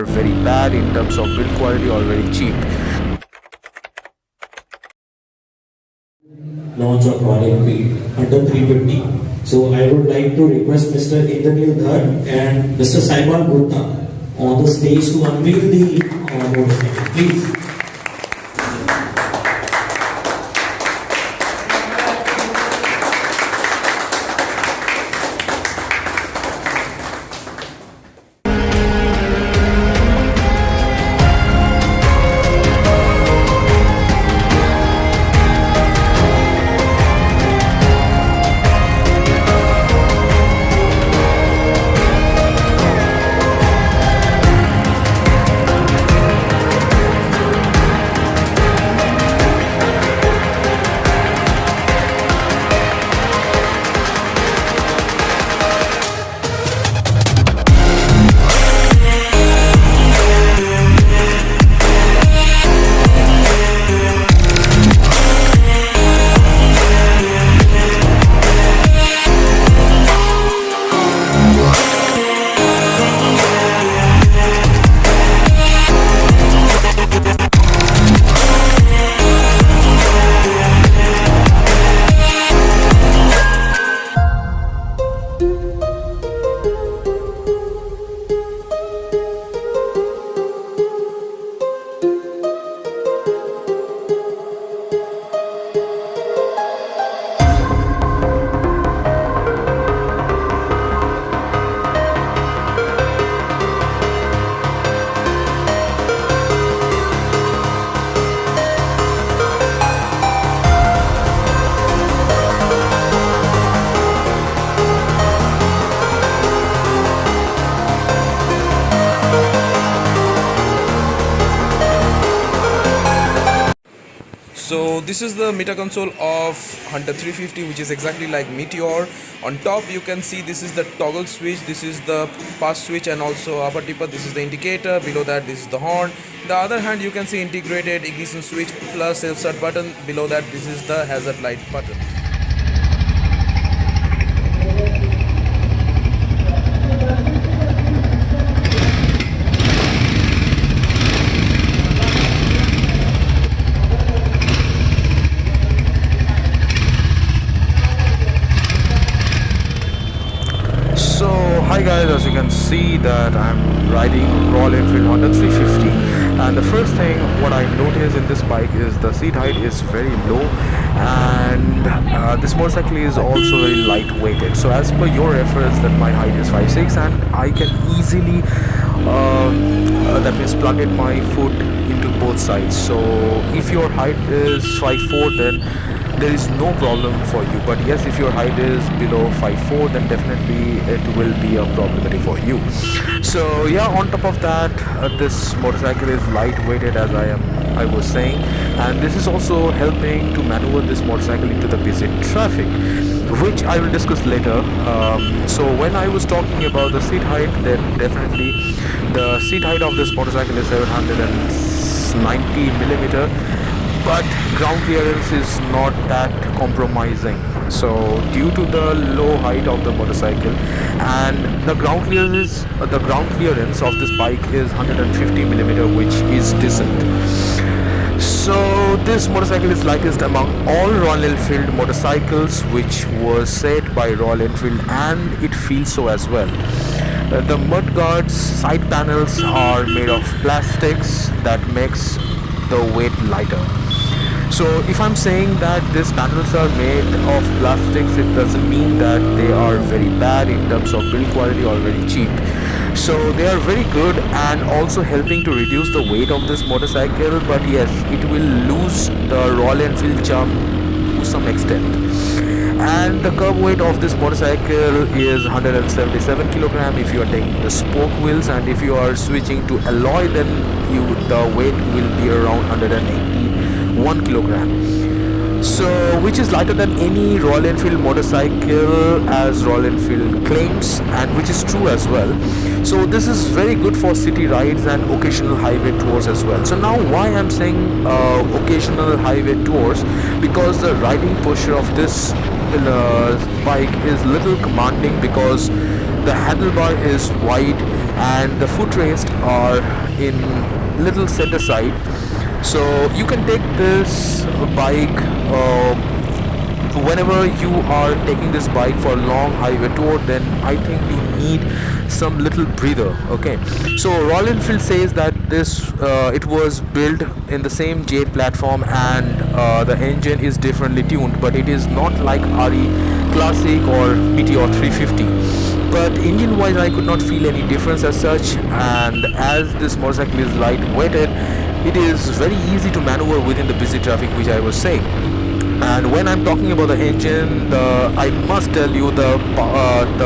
are very bad in terms of build quality or very cheap. Launch of Royal Enfield Hunter 350. So I would like to request Mr. Indrajit and Mr. Saibal Gupta on the stage to unveil the motorcycle. Please. So this is the meter console of Hunter 350, which is exactly like Meteor. On top you can see this is the toggle switch, this is the pass switch and also upper tipper, this is the indicator, below that this is the horn. The other hand you can see integrated ignition switch plus self start button, below that this is the hazard light button. So hi guys, as you can see that I'm riding Royal Enfield Hunter 350, and the first thing what I notice in this bike is the seat height is very low, and this motorcycle is also very lightweighted. So as per your reference that my height is 5'6", and I can easily that means plug in my foot into both sides. So if your height is 5'4", then there is no problem for you, but yes, if your height is below 5'4", then definitely it will be a problematic for you. So yeah, on top of that, this motorcycle is lightweighted, as I was saying, and this is also helping to maneuver this motorcycle into the busy traffic, which I will discuss later. So when I was talking about the seat height, then definitely the seat height of this motorcycle is 790 millimeter, but ground clearance is not that compromising. So due to the low height of the motorcycle, and the ground clearance of this bike is 150 millimeter, which is decent. So this motorcycle is lightest among all Royal Enfield motorcycles, which was said by Royal Enfield, and it feels so as well. The mudguards side panels are made of plastics that makes the weight lighter. So if I'm saying that these panels are made of plastics, it doesn't mean that they are very bad in terms of build quality or very cheap. So they are very good and also helping to reduce the weight of this motorcycle, but yes, it will lose the Royal Enfield charm to some extent. And the curb weight of this motorcycle is 177 kilogram if you are taking the spoke wheels, and if you are switching to alloy, then the weight will be around 181 kilogram. So which is lighter than any Royal Enfield motorcycle, as Royal Enfield claims, and which is true as well. So this is very good for city rides and occasional highway tours as well. So now why I'm saying occasional highway tours, because the riding posture of this bike is little commanding, because the handlebar is wide and the footrest are in little set aside, so you can take this bike whenever you are taking this bike for a long highway tour. Then I think you need some little breather. Okay, so Royal Enfield says that this it was built in the same J platform, and the engine is differently tuned, but it is not like RE Classic or Meteor 350. But engine wise I could not feel any difference as such, and as this motorcycle is light weighted, it is very easy to maneuver within the busy traffic, which I was saying. And when I'm talking about the engine, I must tell you the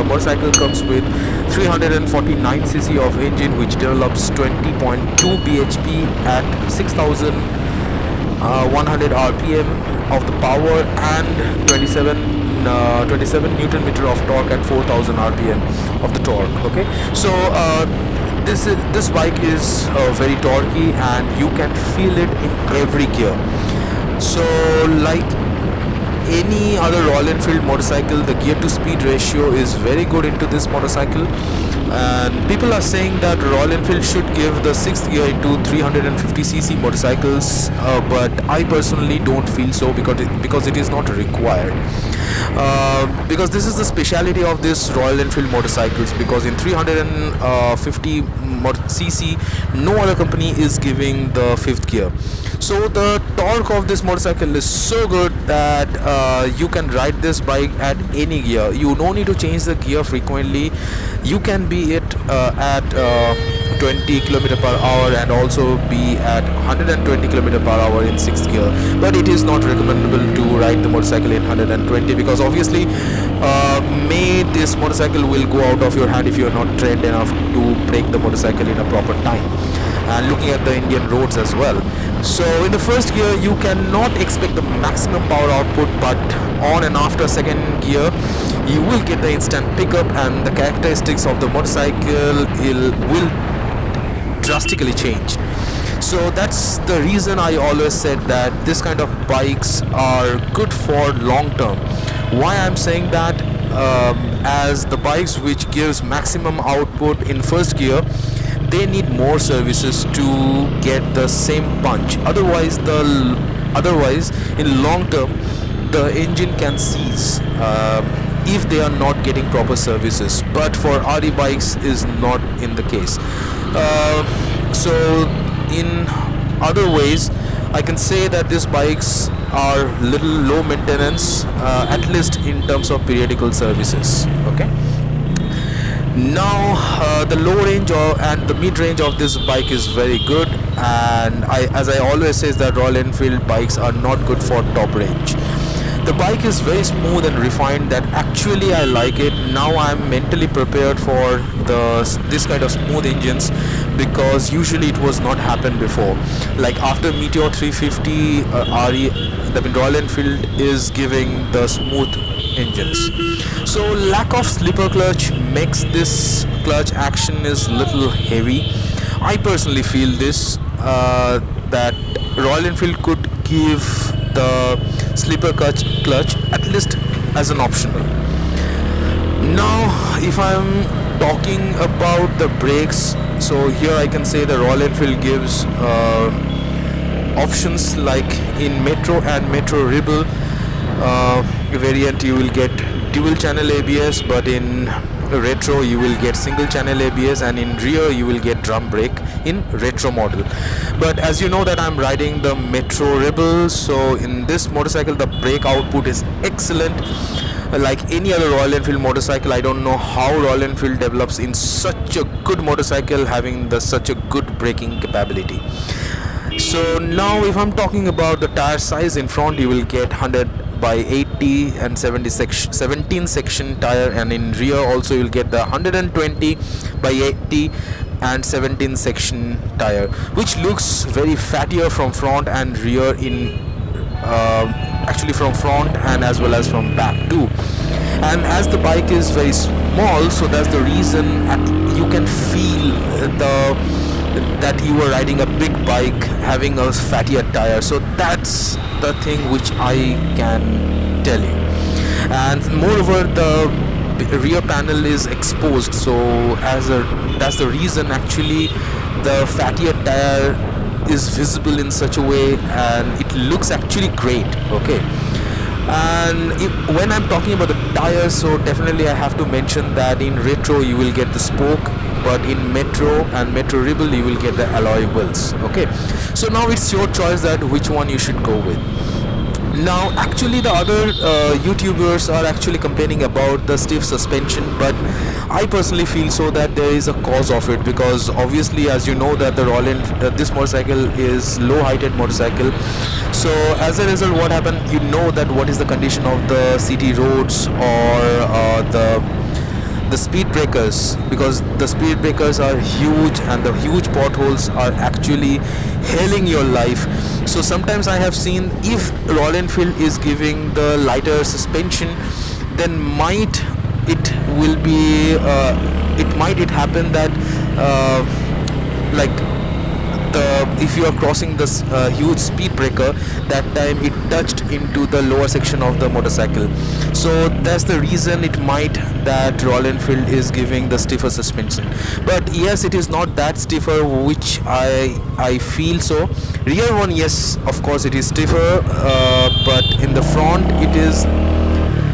motorcycle comes with 349cc of engine, which develops 20.2 bhp at 6,100 rpm of the power, and 27 newton meter of torque at 4,000 rpm of the torque. Okay, so this bike is very torquey, and you can feel it in every gear. So like any other Royal Enfield motorcycle, the gear to speed ratio is very good into this motorcycle, and people are saying that Royal Enfield should give the 6th gear into 350cc motorcycles, but I personally don't feel so, because it is not required. Because this is the speciality of this Royal Enfield motorcycles, because in 350cc no other company is giving the 5th gear. So the torque of this motorcycle is so good that you can ride this bike at any gear. You don't need to change the gear frequently. You can be it at 20 km per hour and also be at 120 km per hour in 6th gear, but it is not recommendable to ride the motorcycle in 120, because obviously this motorcycle will go out of your hand if you are not trained enough to brake the motorcycle in a proper time, and looking at the Indian roads as well. So in the 1st gear you cannot expect the maximum power output, but on and after 2nd gear you will get the instant pickup, and the characteristics of the motorcycle will drastically change. So that's the reason I always said that this kind of bikes are good for long term. Why I'm saying that, as the bikes which gives maximum output in 1st gear, they need more services to get the same punch. Otherwise in long term the engine can seize if they are not getting proper services, but for RE bikes is not in the case. So in other ways I can say that these bikes are little low maintenance, at least in terms of periodical services. Okay, now the low range and the mid range of this bike is very good, and as I always say that Royal Enfield bikes are not good for top range. The bike is very smooth and refined, that actually I like it. Now I'm mentally prepared for this kind of smooth engines, because usually it was not happened before. Like after Meteor 350 RE, the Royal Enfield is giving the smooth engines. So lack of slipper clutch makes this clutch action is little heavy. I personally feel this, that Royal Enfield could give the slipper clutch at least as an optional. Now if I'm talking about the brakes, so here I can say the Royal Enfield gives options like in Metro and Metro Rebel variant you will get dual channel ABS, but in Retro you will get single channel ABS, and in rear you will get drum brake in Retro model. But as you know that I'm riding the Metro Rebel, so in this motorcycle the brake output is excellent. Like any other Royal Enfield motorcycle, I don't know how Royal Enfield develops in such a good motorcycle having such a good braking capability. So now if I'm talking about the tire size, in front you will get 100 by 80 and 17 section tire, and in rear also you'll get the 120 by 80 and 17 section tire, which looks very fattier from front and rear, in actually from front and as well as from back too. And as the bike is very small, so that's the reason you can feel that you are riding a big bike having a fattier tire. So that's the thing which I can tell you. And moreover, the rear panel is exposed, so that's the reason actually the fattier tire is visible in such a way, and it looks actually great. Okay. And when I'm talking about the tires, so definitely I have to mention that in retro you will get the spoke, but in metro and metro rebel you will get the alloy wheels. Okay, so now it's your choice that which one you should go with. Now actually the other YouTubers are actually complaining about the stiff suspension, but I personally feel so that there is a cause of it, because obviously, as you know, that the this motorcycle is low heighted motorcycle. So as a result, what happened, you know that what is the condition of the city roads or the speed breakers, because the speed breakers are huge and the huge potholes are actually hailing your life. So sometimes I have seen, if Royal Enfield is giving the lighter suspension, then might it happen that like if you are crossing this huge speed breaker, that time it touched into the lower section of the motorcycle. So that's the reason it might that Royal Enfield is giving the stiffer suspension. But yes, it is not that stiffer, which I feel so. Rear one, yes, of course it is stiffer, but in the front it is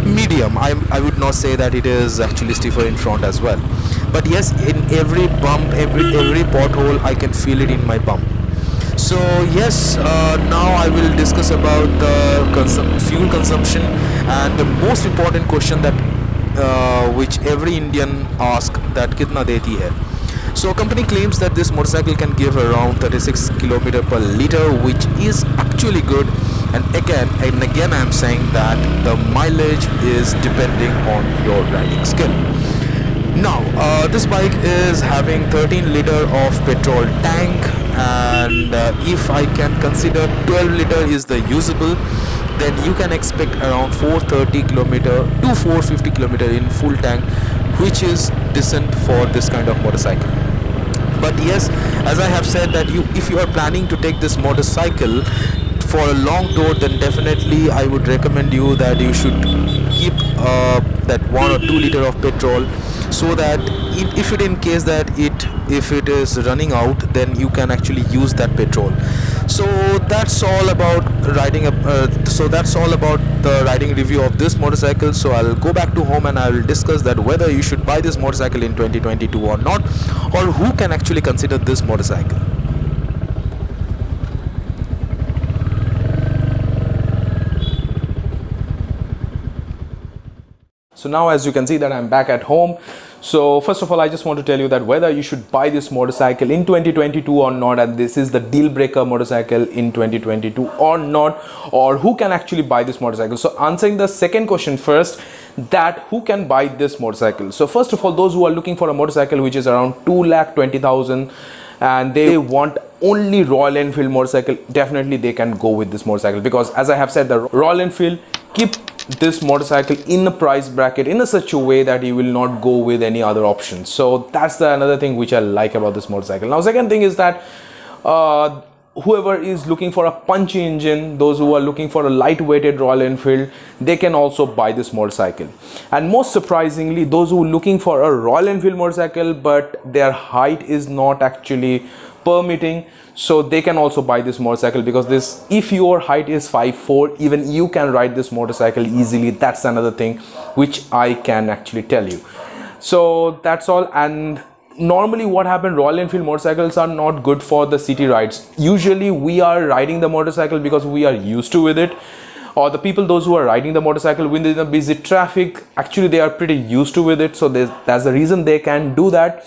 medium. I would not say that it is actually stiffer in front as well. But yes, in every bump, every pothole, I can feel it in my bump. So yes, now I will discuss about the fuel consumption, and the most important question that which every Indian asks, that kitna deti hai. So company claims that this motorcycle can give around 36 km per liter, which is actually good. And again I am saying that the mileage is depending on your riding skill. Now this bike is having 13 liter of petrol tank, and if I can consider 12 liter is the usable, then you can expect around 430 km to 450 km in full tank, which is decent for this kind of motorcycle. But yes, as I have said, that if you are planning to take this motorcycle for a long tour, then definitely I would recommend you that you should keep that 1 or 2 liter of petrol, so that if it in case that if it is running out, then you can actually use that petrol. So that's all about riding the riding review of this motorcycle. So I'll go back to home and I will discuss that whether you should buy this motorcycle in 2022 or not, or who can actually consider this motorcycle. So now, as you can see, that I'm back at home. So first of all, I just want to tell you that whether you should buy this motorcycle in 2022 or not, and this is the deal breaker motorcycle in 2022 or not, or who can actually buy this motorcycle. So answering the second question first, that who can buy this motorcycle. So first of all, those who are looking for a motorcycle which is around 2,20,000 and they want only Royal Enfield motorcycle, definitely they can go with this motorcycle, because as I have said, the Royal Enfield keep this motorcycle in a price bracket in a such a way that you will not go with any other options. So that's the another thing which I like about this motorcycle. Now second thing is that whoever is looking for a punchy engine, those who are looking for a lightweighted Royal Enfield, they can also buy this motorcycle. And most surprisingly, those who are looking for a Royal Enfield motorcycle but their height is not actually permitting, so they can also buy this motorcycle, because this, if your height is 5'4", even you can ride this motorcycle easily. That's another thing which I can actually tell you. So that's all. And normally what happens, Royal Enfield motorcycles are not good for the city rides. Usually we are riding the motorcycle because we are used to with it, or the people, those who are riding the motorcycle within the busy traffic, actually they are pretty used to with it, so that's the reason they can do that.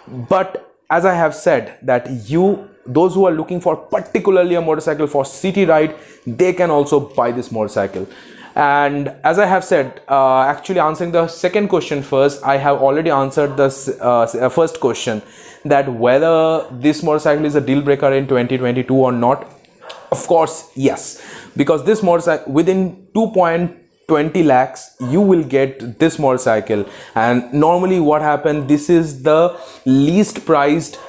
But as I have said, that those who are looking for particularly a motorcycle for city ride, they can also buy this motorcycle. And as I have said, actually answering the second question first, I have already answered the first question, that whether this motorcycle is a deal breaker in 2022 or not. Of course yes, because this motorcycle within 2.20 lakhs you will get this motorcycle. And normally what happened, this is the least priced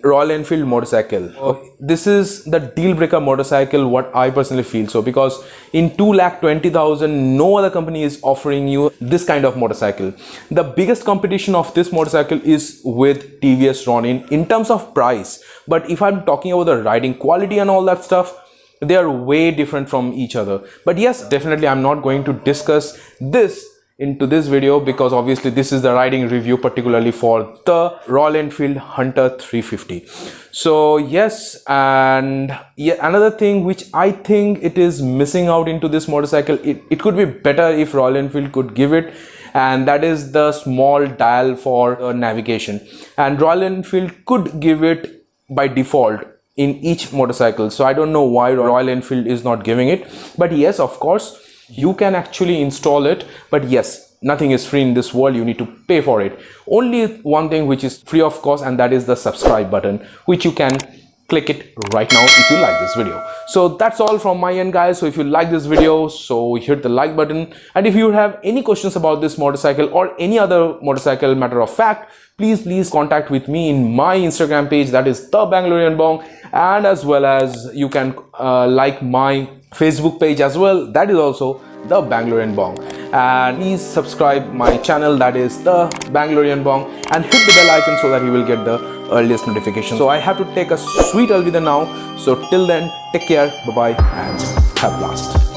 Royal Enfield motorcycle. This is the deal breaker motorcycle, what I personally feel so, because in 2,20,000 no other company is offering you this kind of motorcycle. The biggest competition of this motorcycle is with TVS Ronin in terms of price, but if I'm talking about the riding quality and all that stuff, they are way different from each other. But yes, definitely I'm not going to discuss this into this video, because obviously this is the riding review particularly for the Royal Enfield Hunter 350. So yes, and yeah, another thing which I think it is missing out into this motorcycle, it could be better if Royal Enfield could give it, and that is the small dial for navigation, and Royal Enfield could give it by default in each motorcycle. So I don't know why Royal Enfield is not giving it, but yes, of course you can actually install it, but yes, nothing is free in this world, you need to pay for it. Only one thing which is free of cost, and that is the subscribe button, which you can click it right now if you like this video. So that's all from my end, guys. So if you like this video, so hit the like button, and if you have any questions about this motorcycle or any other motorcycle, matter of fact, please contact with me in my Instagram page, that is the Bangalorean Bong, and as well as you can like my Facebook page as well, that is also the Bangalorean Bong, and please subscribe my channel, that is the Bangalorean Bong, and hit the bell icon so that you will get the earliest notification. So I have to take a sweet alvida now, so till then, take care, bye bye, and have a blast.